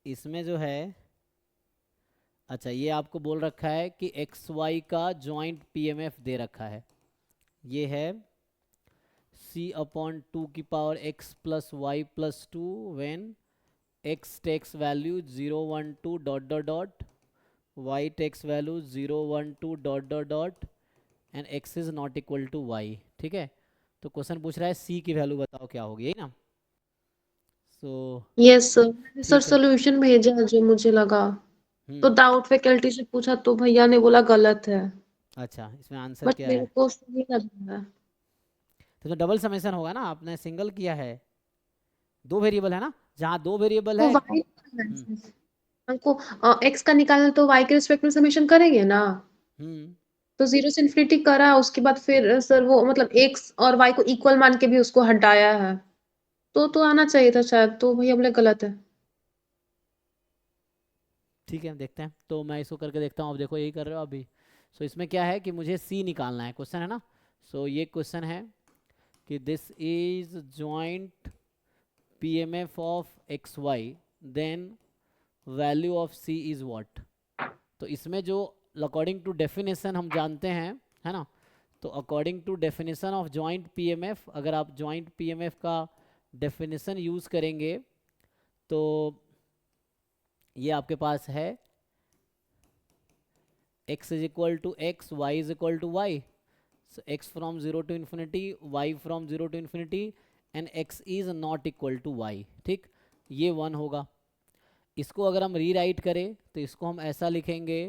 इसमें जो है, अच्छा ये आपको बोल रखा है कि एक्स वाई का जॉइंट पीएमएफ दे रखा है, ये है c/2 की power x+y+2 when x takes value 0 1 2 dot dot dot, y takes value 0 1 2 dot dot dot and x is not equal to y। ठीक है, तो क्वेश्चन पूछ रहा है c की वैल्यू बताओ क्या होगी, यही ना। सो यस सर, मैंने सर ठीक है। सोल्यूशन भेजा जो मुझे लगा, तो हम्म। डाउट फैकल्टी से पूछा तो भैया ने बोला गलत है, अच्छा इसमें आंसर बट क्या मेरे है, को सही लग रहा है। तो डबल समेशन होगा ना, आपने सिंगल किया है, दो वेरिएबल है ना, जहाँ दो वेरिएबल तो है। वाई हम्म। हमको एक्स का निकालना तो वाई के रिस्पेक्ट में समेशन करेंगे ना। हम्म। तो जीरो से इन्फिनिटी करा, उसके बाद फिर सर वो मतलब एक्स और वाई को इक्वल मान के भी उसको हटाया है, तो आना चाहिए था शायद, तो भैया बोले गलत है। ठीक है देखते हैं, तो मैं इसको करके देखता हूँ, अब देखो यही कर रहे हो अभी। सो इसमें क्या है कि मुझे सी निकालना है, क्वेश्चन है ना। सो ये क्वेश्चन है कि this is joint PMF of X Y, then value of C is what. तो इसमें जो अकॉर्डिंग टू डेफिनेशन हम जानते हैं, है ना, तो according to definition of joint PMF, अगर आप जॉइंट पीएमएफ का डेफिनेशन यूज़ करेंगे तो ये आपके पास है x is equal to X, Y is equal to Y. So x from 0 to infinity, y from 0 to infinity and x is not equal to y। ठीक, ये वन होगा। इसको अगर हम रीराइट करें तो इसको हम ऐसा लिखेंगे,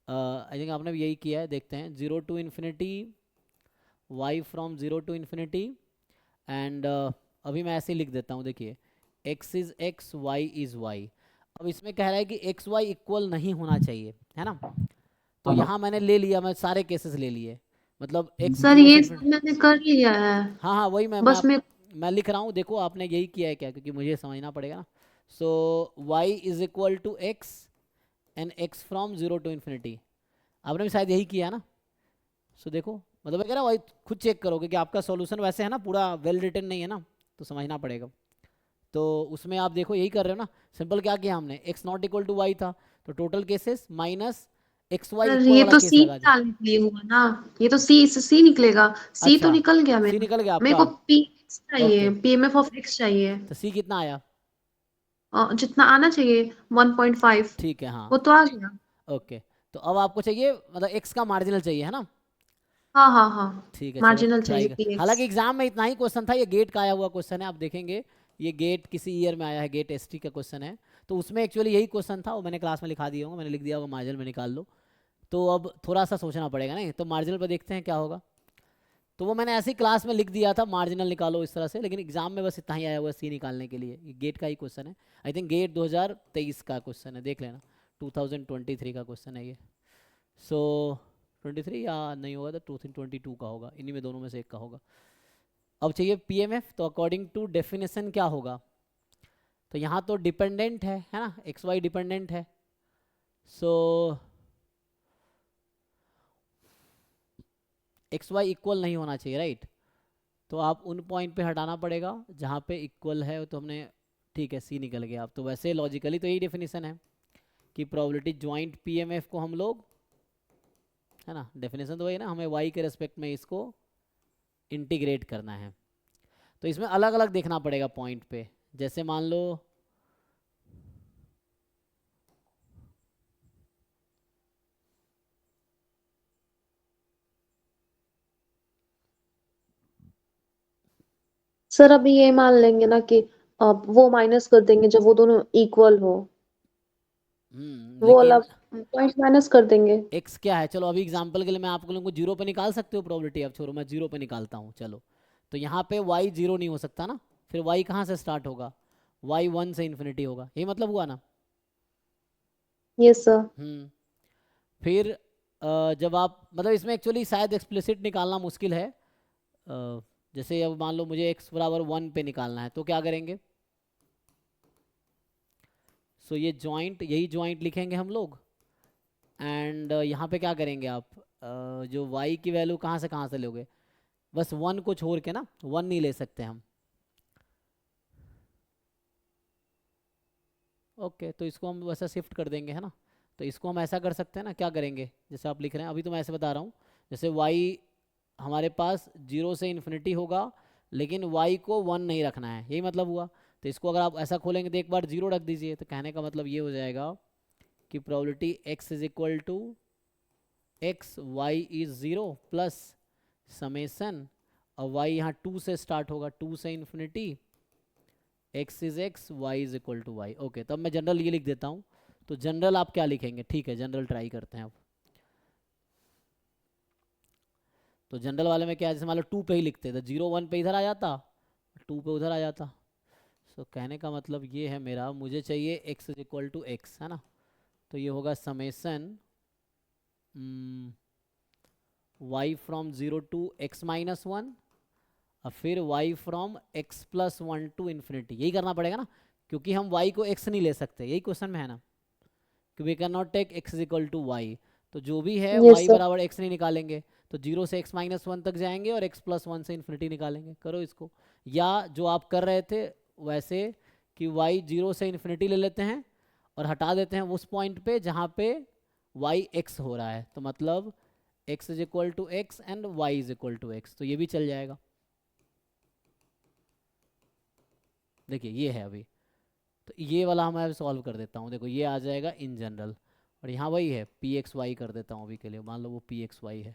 आई थिंक आपने भी यही किया है, देखते हैं, 0 to infinity, y from 0 to infinity and अभी मैं ऐसे ही लिख देता हूँ, देखिए x is x, y is y। अब इसमें कह रहा है कि एक्स वाई इक्वल नहीं होना चाहिए, है ना, तो यहाँ मैंने ले लिया, मैं सारे केसेस ले लिए, मतलब x सर 0 से ये इन्फिनिटी। सब मैंने कर लिया है, हाँ हाँ वही बस मैं। मैं लिख रहा हूँ, देखो आपने यही किया है क्या, क्योंकि मुझे समझना पड़ेगा ना। So y is equal to X and x from 0 to infinity, आपने भी शायद यही किया है ना। सो देखो, मतलब मैं कह रहा हूँ वही, खुद चेक करोगे कि आपका सॉल्यूशन वैसे है ना, पूरा वेल रिटन नहीं है ना, तो समझना पड़ेगा। तो उसमें आप देखो यही कर रहे हो ना, सिंपल क्या किया हमने, x not equal to Y था, तो total cases minus X Y sir equal ये वाला तो केस सी लगा दिया। निकालने के लिए हुआ ना, ये तो सी से सी निकलेगा, सी तो अच्छा, निकल गया सी मेरा। निकल गया मेरे आपका। को पी एक्स चाहिए, ओके, पीएमएफ ऑफ एक्स चाहिए। तो सी कितना आया। जितना आना चाहिए 1.5, ठीक है हाँ। वो तो आ गया। ओके, तो अब आपको चाहिए मतलब एक्स का मार्जिनल चाहिए, है ना। हाँ हाँ हाँ, ठीक है चलो मार्जिनल ट्राई चाहिए कर, पी हालांकि एक्स। एग्जाम में इतना ही क्वेश्चन था, ये गेट का आया हुआ क्वेश्चन है, आप देखेंगे ये गेट किसी ईयर में आया है, गेट एसटी का क्वेश्चन है, तो उसमें एक्चुअली यही क्वेश्चन था, वो मैंने क्लास में लिखा दिया होगा, मैंने लिख दिया होगा मार्जिनल में निकाल लो। तो अब थोड़ा सा सोचना पड़ेगा नहीं, तो मार्जिनल पर देखते हैं क्या होगा। तो वो मैंने ऐसे ही क्लास में लिख दिया था, मार्जिनल निकालो इस तरह से, लेकिन एग्जाम में बस इतना ही आया हुआ है सी निकालने के लिए, ये गेट का ही क्वेश्चन है। आई थिंक गेट 2023 का क्वेश्चन है, देख लेना, 2023 का क्वेश्चन है ये। सो 23 या नहीं होगा तो 2022 का होगा, इन्हीं में दोनों में से एक का होगा। अब चाहिए पीएमएफ, तो अकॉर्डिंग टू डेफिनेशन क्या होगा, तो यहाँ तो डिपेंडेंट है ना, एक्स वाई डिपेंडेंट है। सो एक्स वाई इक्वल नहीं होना चाहिए, राइट, तो आप उन पॉइंट पे हटाना पड़ेगा जहाँ पे इक्वल है, तो हमने, ठीक है सी निकल गया। आप तो वैसे लॉजिकली तो यही डेफिनेशन है कि प्रोबेबिलिटी ज्वाइंट पीएमएफ को हम लोग, है ना, डेफिनेशन तो वही ना, हमें वाई के रेस्पेक्ट में इसको इंटीग्रेट करना है। तो इसमें अलग अलग देखना पड़ेगा पॉइंट पे, जैसे मान लो सर अभी ये मान लेंगे ना कि वो माइनस कर देंगे जब वो दोनों इक्वल हो, वो लेकिन अलग पॉइंट माइनस कर देंगे। एक्स क्या है, चलो अभी एग्जांपल के लिए मैं आप लोगों को जीरो पे निकाल सकते हो प्रोबेबिलिटी, अब छोड़ो मैं जीरो पे निकालता हूँ चलो। तो यहाँ पे वाई जीरो नहीं हो सकता ना, फिर वाई कहाँ से स्टार्ट होगा, वाई वन से इन्फिनिटी होगा, ये मतलब हुआ ना। Yes sir. फिर जब आप मतलब इसमें एक्चुअली शायद एक्सप्लिसिट निकालना मुश्किल है, जैसे अब मान लो मुझे x बराबर वन पे निकालना है, तो क्या करेंगे, सो ये जॉइंट, यही जॉइंट लिखेंगे हम लोग, एंड यहाँ पे क्या करेंगे आप, जो y की वैल्यू कहाँ से लोगे, बस वन को छोड़ के ना, वन नहीं ले सकते हम। ओके, तो इसको हम वैसा शिफ्ट कर देंगे, है ना। तो इसको हम ऐसा कर सकते हैं ना, क्या करेंगे, जैसे आप लिख रहे हैं अभी तो मैं ऐसे बता रहा हूँ, जैसे y हमारे पास 0 से इन्फिनिटी होगा, लेकिन y को 1 नहीं रखना है, यही मतलब हुआ। तो इसको अगर आप ऐसा खोलेंगे तो एक बार 0 रख दीजिए, तो कहने का मतलब ये हो जाएगा कि probability x is equal to X Y is 0 plus summation, और y यहाँ 2 से स्टार्ट होगा, 2 से इन्फिनिटी, x is x, y is equal to Y. Okay, तब मैं जनरल ये लिख देता हूँ। तो जनरल आप क्या लिखेंगे, ठीक है जनरल ट्राई करते हैं अब। तो जनरल वाले में क्या है, जैसे मान लो 2 पे ही लिखते तो 0 1 पे इधर आ जाता, 2 पे उधर आ जाता। सो कहने का मतलब ये है मेरा, मुझे चाहिए x is equal to X, है ना। तो ये होगा summation y from 0 to x minus 1, और फिर y from x plus 1 to infinity, यही करना पड़ेगा ना, क्योंकि हम y को x नहीं ले सकते, यही क्वेश्चन में है ना, कि we can not take x is equal to Y. तो जो भी है यस y सर। बराबर x नहीं निकालेंगे, तो 0 से x माइनस 1 तक जाएंगे और x प्लस 1 से इन्फिनिटी निकालेंगे। करो इसको, या जो आप कर रहे थे वैसे, कि y 0 से इन्फिनिटी ले लेते हैं और हटा देते हैं उस पॉइंट पे जहाँ पे y x हो रहा है, तो मतलब x is equal to X and y is equal to X, तो ये भी चल जाएगा। देखिए ये है अभी, तो ये वाला मैं सॉल्व कर देता हूँ, देखो ये आ जाएगा इन जनरल, और यहाँ वही है पी एक्स वाई कर देता हूँ अभी के लिए, मान लो वो पी एक्स वाई है,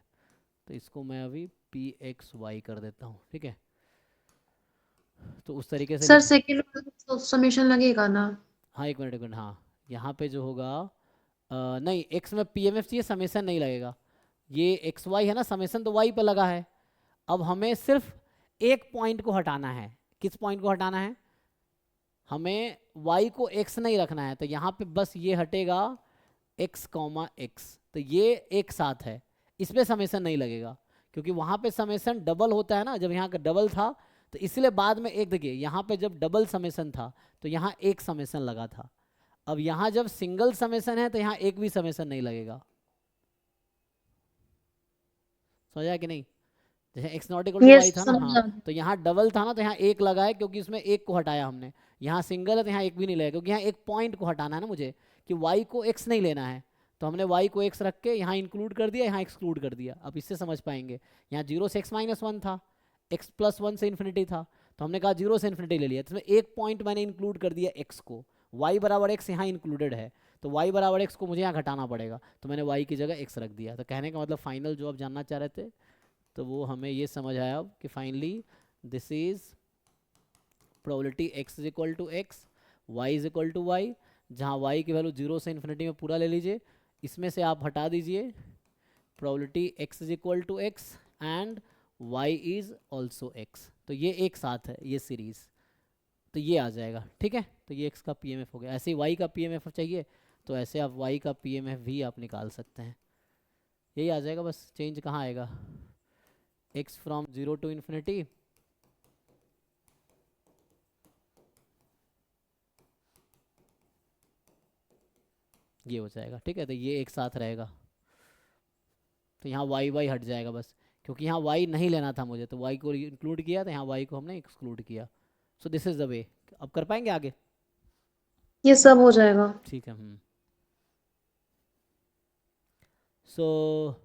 तो इसको मैं अभी पी एक्स वाई कर देता हूँ, ठीक है। तो उस तरीके से सर लिख, सेकंड वाला तो समेशन लगेगा ना? हाँ एक मिनट, हाँ यहाँ पे जो होगा, नहीं एक्स में पी एम एफ चाहिए, समेसन नहीं लगेगा, ये एक्स वाई है ना, समेसन तो वाई पे लगा है। अब हमें सिर्फ एक पॉइंट को हटाना है, किस पॉइंट को हटाना है, हमें y को x नहीं रखना है, तो यहाँ पे बस ये हटेगा x कॉमा एक्स, तो ये एक साथ है, इसमें समेसन नहीं लगेगा, क्योंकि वहाँ पे समेसन डबल होता है ना, जब यहाँ का डबल था तो इसलिए बाद में एक, देखिए यहाँ पे जब डबल समेसन था तो यहाँ एक समेसन लगा था, अब यहाँ जब सिंगल समेसन है तो यहाँ एक भी समेसन नहीं लगेगा। समझा कि नहीं, जैसे X not equal to yes Y था ना, हाँ, समझा। तो यहाँ डबल था ना तो यहाँ एक लगा है, क्योंकि इसमें एक को हटाया हमने, यहाँ सिंगल है तो यहाँ एक भी नहीं लगेगा, क्योंकि यहाँ एक पॉइंट को हटाना है ना मुझे, कि वाई को एक्स नहीं लेना है, तो हमने वाई को एक्स रख के यहाँ इंक्लूड कर दिया, यहाँ एक्सक्लूड कर दिया। अब इससे समझ पाएंगे, यहाँ 0 से x माइनस 1 था, x प्लस 1 से इन्फिनिटी था, तो हमने कहा 0 से इन्फिनिटी ले लिया, तो इसमें एक पॉइंट मैंने इंक्लूड कर दिया x को, y बराबर x यहाँ इंक्लूडेड है, तो y बराबर x को मुझे यहाँ घटाना पड़ेगा, तो मैंने y की जगह x रख दिया। तो कहने का मतलब फाइनल जो आप जानना चाह रहे थे, तो वो हमें ये समझ आया अब कि finally this is probability x is equal to X, Y is equal to Y, जहाँ y की वैल्यू 0 से इन्फिनिटी में पूरा ले लीजिए, इसमें से आप हटा दीजिए probability x is equal to X and y is also x, तो ये एक साथ है ये सीरीज, तो ये आ जाएगा, ठीक है। तो ये x का पी एम एफ हो गया, ऐसे ही y का पी एम एफ चाहिए तो ऐसे आप y का पी एम एफ भी आप निकाल सकते हैं, यही आ जाएगा, बस चेंज कहाँ आएगा, x फ्रॉम 0 टू इन्फिनिटी, ये हो जाएगा, ठीक है। तो ये एक साथ रहेगा, तो यहाँ वाई वाई हट जाएगा बस, क्योंकि यहाँ वाई नहीं लेना था मुझे, तो वाई को इंक्लूड किया, तो यहाँ वाई को हमने एक्सक्लूड किया। So this is the way. अब कर पाएंगे आगे, ये सब हो जाएगा। ठीक है। सो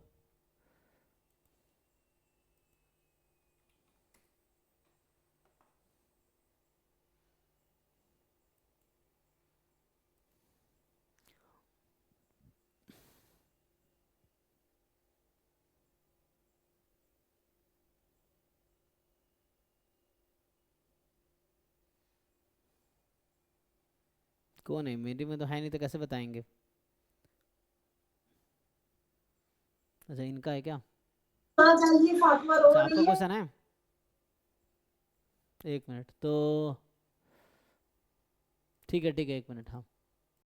कौन है, मेरी में तो है नहीं, तो कैसे बताएंगे। अच्छा इनका है क्या, कहाँ जाइए, फातिमा रो अच्छा आपका रही है। क्वेश्चन है, एक मिनट तो, ठीक है एक मिनट, हाँ।